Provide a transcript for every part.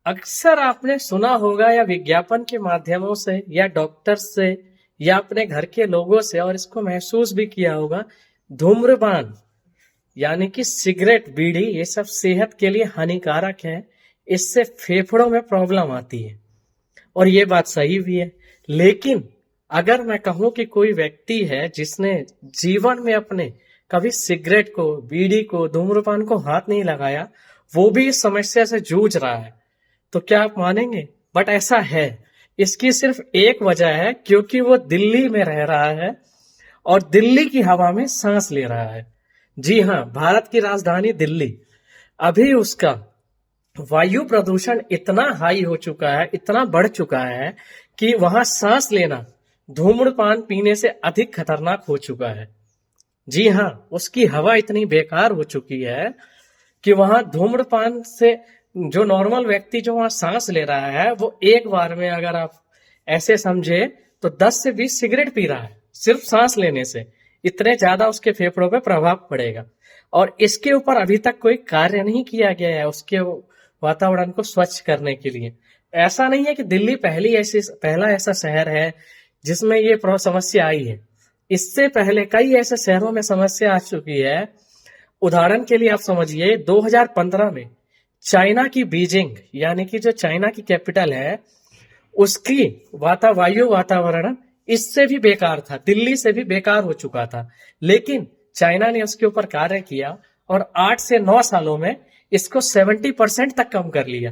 अक्सर आपने सुना होगा या विज्ञापन के माध्यमों से या डॉक्टर से या अपने घर के लोगों से और इसको महसूस भी किया होगा। धूम्रपान यानी कि सिगरेट, बीड़ी, ये सब सेहत के लिए हानिकारक है। इससे फेफड़ों में प्रॉब्लम आती है और ये बात सही भी है। लेकिन अगर मैं कहूं कि कोई व्यक्ति है जिसने जीवन में अपने कभी सिगरेट को, बीड़ी को, धूम्रपान को हाथ नहीं लगाया, वो भी इस समस्या से जूझ रहा है, तो क्या आप मानेंगे? बट ऐसा है। इसकी सिर्फ एक वजह है, क्योंकि वो दिल्ली में रह रहा है और दिल्ली की हवा में सांस ले रहा है। जी हाँ, भारत की राजधानी दिल्ली। अभी उसका वायु प्रदूषण इतना हाई हो चुका है, इतना बढ़ चुका है कि वहां सांस लेना धूम्रपान पीने से अधिक खतरनाक हो चुका है। जी हाँ, उसकी हवा इतनी बेकार हो चुकी है कि वहां धूम्रपान से जो नॉर्मल व्यक्ति जो वहां सांस ले रहा है, वो एक बार में अगर आप ऐसे समझे तो 10 से 20 सिगरेट पी रहा है सिर्फ सांस लेने से। इतने ज्यादा उसके फेफड़ों पे प्रभाव पड़ेगा और इसके ऊपर अभी तक कोई कार्य नहीं किया गया है उसके वातावरण को स्वच्छ करने के लिए। ऐसा नहीं है कि दिल्ली पहला ऐसा शहर है जिसमें ये समस्या आई है। इससे पहले कई ऐसे शहरों में समस्या आ चुकी है। उदाहरण के लिए आप समझिए, 2015 में चाइना की बीजिंग, यानी कि जो चाइना की कैपिटल है, उसकी वायु वातावरण इससे भी बेकार था, दिल्ली से भी बेकार हो चुका था। लेकिन चाइना ने उसके ऊपर कार्य किया और 8 से 9 सालों में इसको 70% तक कम कर लिया।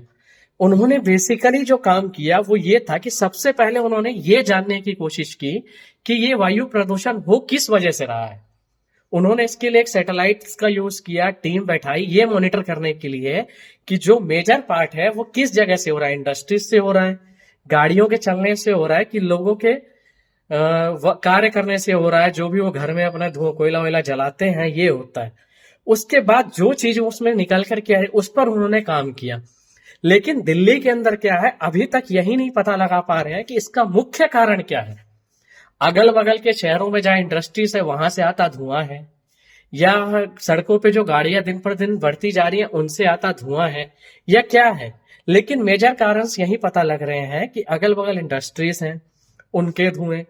उन्होंने बेसिकली जो काम किया वो ये था कि सबसे पहले उन्होंने ये जानने की कोशिश की कि ये वायु प्रदूषण हो किस वजह से रहा है। उन्होंने इसके लिए एक सैटेलाइट का यूज किया, टीम बैठाई ये मॉनिटर करने के लिए कि जो मेजर पार्ट है वो किस जगह से हो रहा है। इंडस्ट्रीज से हो रहा है, गाड़ियों के चलने से हो रहा है, कि लोगों के कार्य करने से हो रहा है, जो भी वो घर में अपना धुआं कोयला वोयला जलाते हैं, ये होता है। उसके बाद जो चीज उसमें निकल कर के आई उस पर उन्होंने काम किया। लेकिन दिल्ली के अंदर क्या है, अभी तक यही नहीं पता लगा पा रहे हैं कि इसका मुख्य कारण क्या है। अगल बगल के शहरों में जहां इंडस्ट्रीज है वहां से आता धुआं है, या सड़कों पे जो गाड़ियां दिन पर दिन बढ़ती जा रही हैं उनसे आता धुआं है, या क्या है। लेकिन मेजर कारण यही पता लग रहे हैं कि अगल बगल इंडस्ट्रीज हैं, उनके धुएं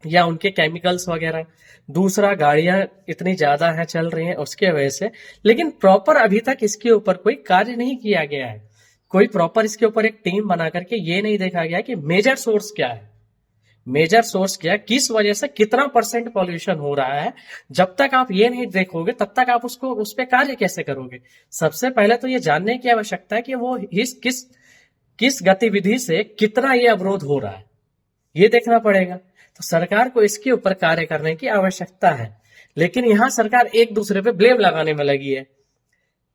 या उनके केमिकल्स वगैरह। दूसरा, गाड़ियां इतनी ज्यादा हैं, चल रही हैं, उसके वजह से। लेकिन प्रॉपर अभी तक इसके ऊपर कोई कार्य नहीं किया गया है। कोई प्रॉपर इसके ऊपर एक टीम बना करके ये नहीं देखा गया कि मेजर सोर्स क्या है, मेजर सोर्स क्या है, किस वजह से कितना % पॉल्यूशन हो रहा है। जब तक आप ये नहीं देखोगे तब तक आप उस पर कार्य कैसे करोगे। सबसे पहले तो ये जानने की आवश्यकता है कि वो किस गतिविधि से कितना ये अवरोध हो रहा है, ये देखना पड़ेगा। तो सरकार को इसके ऊपर कार्य करने की आवश्यकता है। लेकिन यहां सरकार एक दूसरे पे ब्लेम लगाने में लगी है।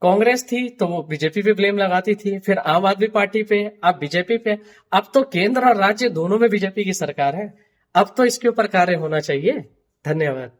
कांग्रेस थी तो वो बीजेपी पे ब्लेम लगाती थी, फिर आम आदमी पार्टी पे, अब बीजेपी पे। अब तो केंद्र और राज्य दोनों में बीजेपी की सरकार है। अब तो इसके ऊपर कार्य होना चाहिए। धन्यवाद।